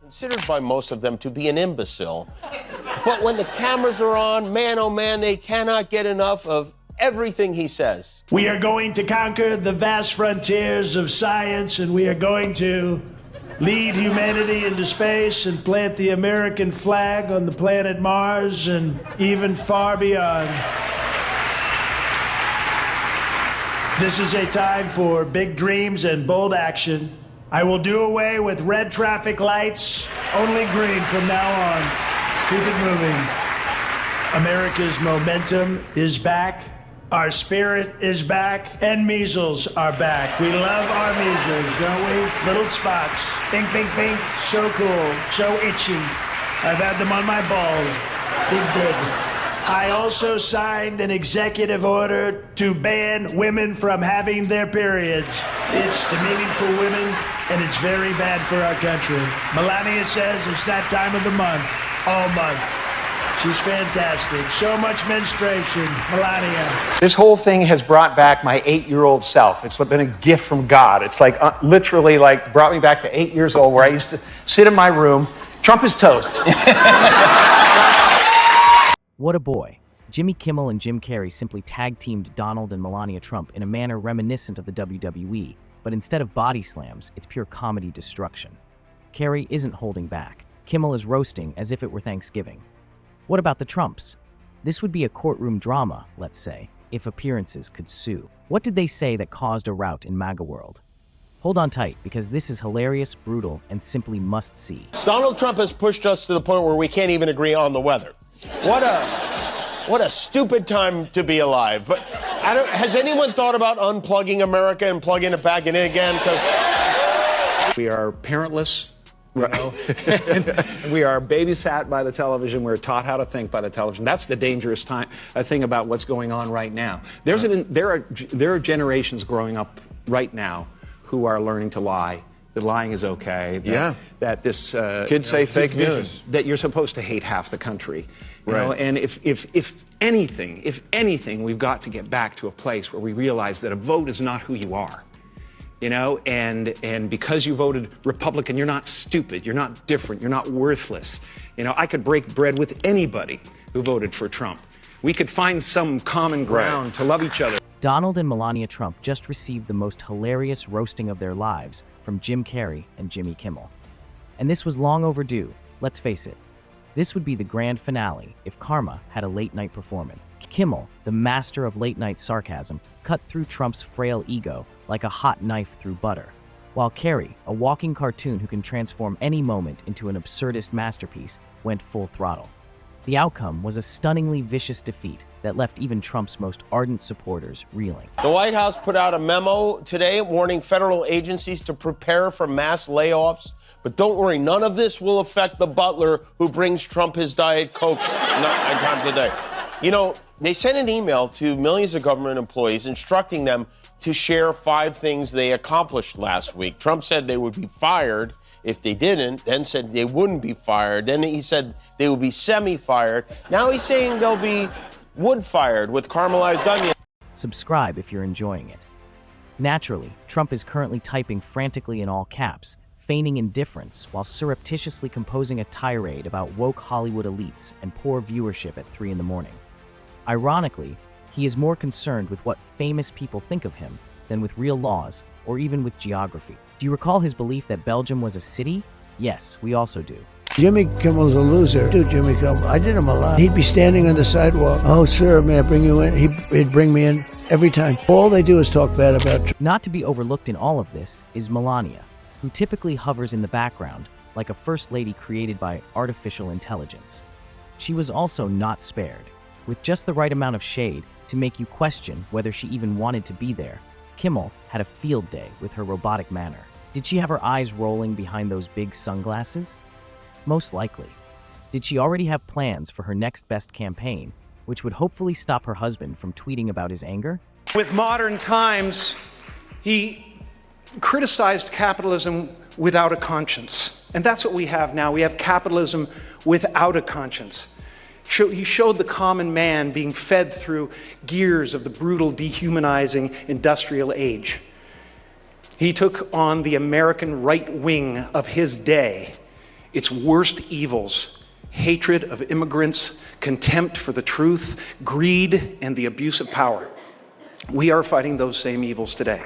Considered by most of them to be an imbecile. But when the cameras are on, man, oh man, they cannot get enough of everything he says. We are going to conquer the vast frontiers of science, and we are going to lead humanity into space and plant the American flag on the planet Mars and even far beyond. This is a time for big dreams and bold action. I will do away with red traffic lights, only green from now on. Keep it moving. America's momentum is back. Our spirit is back, and measles are back. We love our measles, don't we? Little spots. Pink, pink, pink. So cool. So itchy. I've had them on my balls. Big, big. I also signed an executive order to ban women from having their periods. It's demeaning for women, and it's very bad for our country. Melania says it's that time of the month, all month. She's fantastic. So much menstruation, Melania. This whole thing has brought back my 8-year-old self. It's been a gift from God. It's like literally like brought me back to 8 years old, where I used to sit in my room. Trump is toast. What a boy. Jimmy Kimmel and Jim Carrey simply tag-teamed Donald and Melania Trump in a manner reminiscent of the WWE, but instead of body slams, it's pure comedy destruction. Carrey isn't holding back. Kimmel is roasting as if it were Thanksgiving. What about the Trumps? This would be a courtroom drama, let's say, if appearances could sue. What did they say that caused a rout in MAGA world? Hold on tight, because this is hilarious, brutal, and simply must-see. Donald Trump has pushed us to the point where we can't even agree on the weather. What a stupid time to be alive. But has anyone thought about unplugging America and plugging it back in again? Because we are parentless. You know? We are babysat by the television. We're taught how to think by the television. That's the dangerous thing about what's going on right now. There are generations growing up right now who are learning to lie. That lying is okay. That this kids say fake news. That you're supposed to hate half the country. You know? And if anything, we've got to get back to a place where we realize that a vote is not who you are. You know, and because you voted Republican, you're not stupid, you're not different, you're not worthless. You know, I could break bread with anybody who voted for Trump. We could find some common ground to love each other. Donald and Melania Trump just received the most hilarious roasting of their lives from Jim Carrey and Jimmy Kimmel. And this was long overdue, let's face it. This would be the grand finale if Karma had a late-night performance. Kimmel, the master of late-night sarcasm, cut through Trump's frail ego like a hot knife through butter, while Carrey, a walking cartoon who can transform any moment into an absurdist masterpiece, went full throttle. The outcome was a stunningly vicious defeat that left even Trump's most ardent supporters reeling. the White House put out a memo today warning federal agencies to prepare for mass layoffs. But don't worry, none of this will affect the butler who brings Trump his Diet Cokes 9 times a day. You know, they sent an email to millions of government employees instructing them to share 5 things they accomplished last week. Trump said they would be fired if they didn't, then said they wouldn't be fired. Then he said they would be semi-fired. Now he's saying they'll be wood-fired with caramelized onion. Subscribe if you're enjoying it. Naturally, Trump is currently typing frantically in all caps, feigning indifference while surreptitiously composing a tirade about woke Hollywood elites and poor viewership at 3 in the morning. Ironically, he is more concerned with what famous people think of him than with real laws or even with geography. Do you recall his belief that Belgium was a city? Yes, we also do. Jimmy Kimmel's a loser. Dude, Jimmy Kimmel, I did him a lot. He'd be standing on the sidewalk. Oh, sir, may I bring you in? He'd bring me in every time. All they do is talk bad about Trump. Not to be overlooked in all of this is Melania, who typically hovers in the background like a first lady created by artificial intelligence. She was also not spared, with just the right amount of shade to make you question whether she even wanted to be there. Kimmel had a field day with her robotic manner. Did she have her eyes rolling behind those big sunglasses? Most likely. Did she already have plans for her next best campaign, which would hopefully stop her husband from tweeting about his anger? With modern times, he criticized capitalism without a conscience. And that's what we have now. We have capitalism without a conscience. He showed the common man being fed through gears of the brutal, dehumanizing industrial age. He took on the American right wing of his day its worst evils: hatred of immigrants, contempt for the truth, greed, and the abuse of power. We are fighting those same evils today.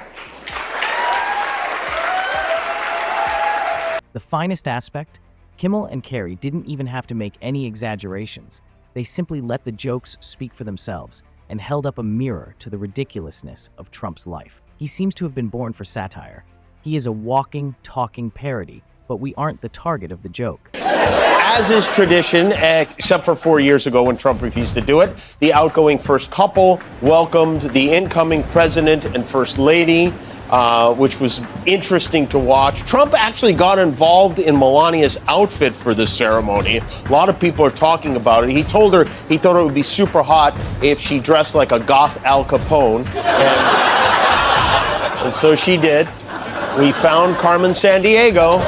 The finest aspect? Kimmel and Carrey didn't even have to make any exaggerations. They simply let the jokes speak for themselves and held up a mirror to the ridiculousness of Trump's life. He seems to have been born for satire. He is a walking, talking parody, but we aren't the target of the joke. As is tradition, except for 4 years ago when Trump refused to do it, the outgoing first couple welcomed the incoming president and first lady, which was interesting to watch. Trump actually got involved in Melania's outfit for this ceremony. A lot of people are talking about it. He told her he thought it would be super hot if she dressed like a goth Al Capone. And so she did. We found Carmen Sandiego.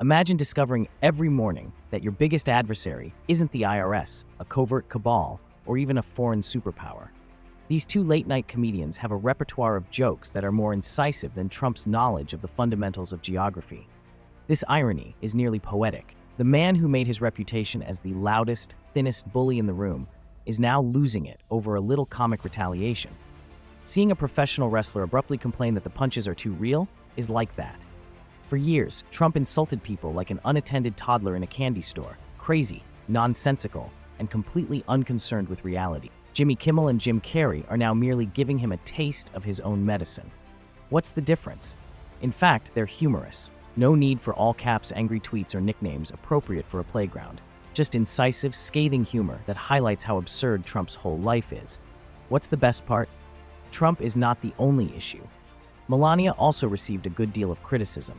Imagine discovering every morning that your biggest adversary isn't the IRS, a covert cabal, or even a foreign superpower. These two late-night comedians have a repertoire of jokes that are more incisive than Trump's knowledge of the fundamentals of geography. This irony is nearly poetic. The man who made his reputation as the loudest, thinnest bully in the room is now losing it over a little comic retaliation. Seeing a professional wrestler abruptly complain that the punches are too real is like that. For years, Trump insulted people like an unattended toddler in a candy store, crazy, nonsensical, and completely unconcerned with reality. Jimmy Kimmel and Jim Carrey are now merely giving him a taste of his own medicine. What's the difference? In fact, they're humorous. No need for all-caps angry tweets or nicknames appropriate for a playground. Just incisive, scathing humor that highlights how absurd Trump's whole life is. What's the best part? Trump is not the only issue. Melania also received a good deal of criticism.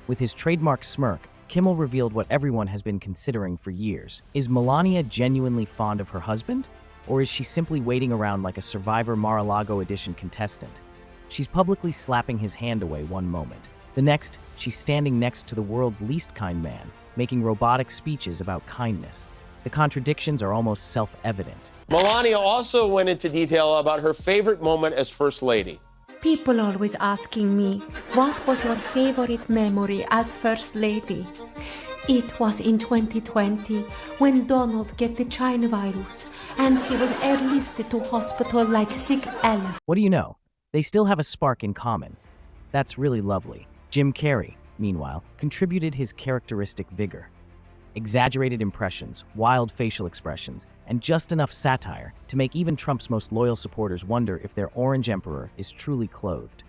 With his trademark smirk, Kimmel revealed what everyone has been considering for years. Is Melania genuinely fond of her husband? Or is she simply waiting around like a Survivor Mar-a-Lago edition contestant? She's publicly slapping his hand away one moment. The next, she's standing next to the world's least kind man, making robotic speeches about kindness. The contradictions are almost self-evident. Melania also went into detail about her favorite moment as First Lady. People always asking me, what was your favorite memory as First Lady? It was in 2020 when Donald get the China virus and he was airlifted to hospital like sick elephant. What do you know? They still have a spark in common. That's really lovely. Jim Carrey, meanwhile, contributed his characteristic vigor. Exaggerated impressions, wild facial expressions, and just enough satire to make even Trump's most loyal supporters wonder if their orange emperor is truly clothed.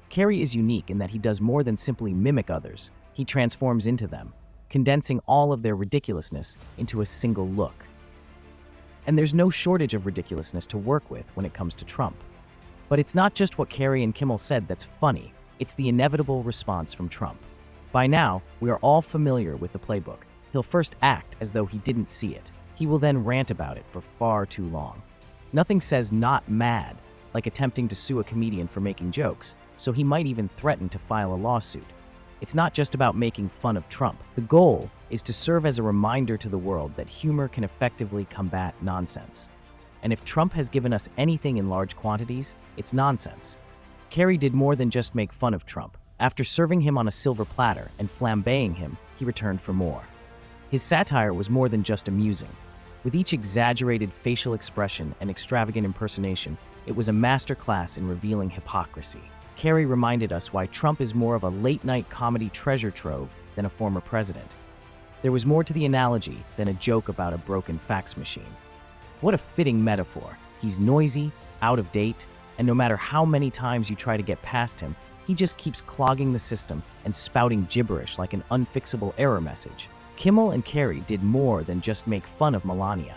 Carrey is unique in that he does more than simply mimic others. He transforms into them, condensing all of their ridiculousness into a single look. And there's no shortage of ridiculousness to work with when it comes to Trump. But it's not just what Carrey and Kimmel said that's funny, it's the inevitable response from Trump. By now, we are all familiar with the playbook. He'll first act as though he didn't see it. He will then rant about it for far too long. Nothing says not mad, like attempting to sue a comedian for making jokes, so he might even threaten to file a lawsuit. It's not just about making fun of Trump. The goal is to serve as a reminder to the world that humor can effectively combat nonsense. And if Trump has given us anything in large quantities, it's nonsense. Carrey did more than just make fun of Trump. After serving him on a silver platter and flambeing him, he returned for more. His satire was more than just amusing. With each exaggerated facial expression and extravagant impersonation, it was a masterclass in revealing hypocrisy. Carrey reminded us why Trump is more of a late-night comedy treasure trove than a former president. There was more to the analogy than a joke about a broken fax machine. What a fitting metaphor. He's noisy, out of date, and no matter how many times you try to get past him, he just keeps clogging the system and spouting gibberish like an unfixable error message. Kimmel and Carrey did more than just make fun of Melania.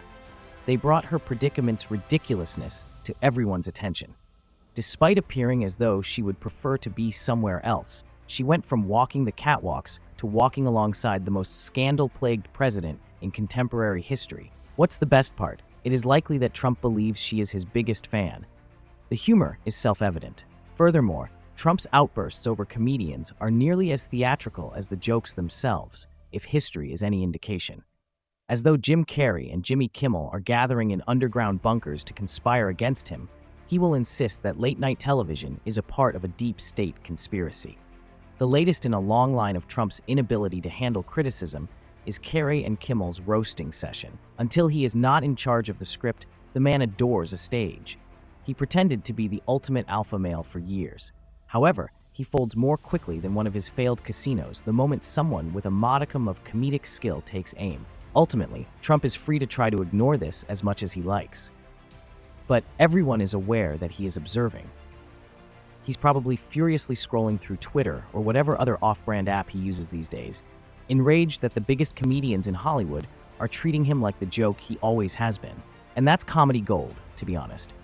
They brought her predicament's ridiculousness to everyone's attention. Despite appearing as though she would prefer to be somewhere else, she went from walking the catwalks to walking alongside the most scandal-plagued president in contemporary history. What's the best part? It is likely that Trump believes she is his biggest fan. The humor is self-evident. Furthermore, Trump's outbursts over comedians are nearly as theatrical as the jokes themselves, if history is any indication. As though Jim Carrey and Jimmy Kimmel are gathering in underground bunkers to conspire against him, he will insist that late-night television is a part of a deep state conspiracy. The latest in a long line of Trump's inability to handle criticism is Carrey and Kimmel's roasting session. Until he is not in charge of the script, the man adores a stage. He pretended to be the ultimate alpha male for years. However, he folds more quickly than one of his failed casinos the moment someone with a modicum of comedic skill takes aim. Ultimately, Trump is free to try to ignore this as much as he likes. But everyone is aware that he is observing. He's probably furiously scrolling through Twitter or whatever other off-brand app he uses these days, enraged that the biggest comedians in Hollywood are treating him like the joke he always has been. And that's comedy gold, to be honest.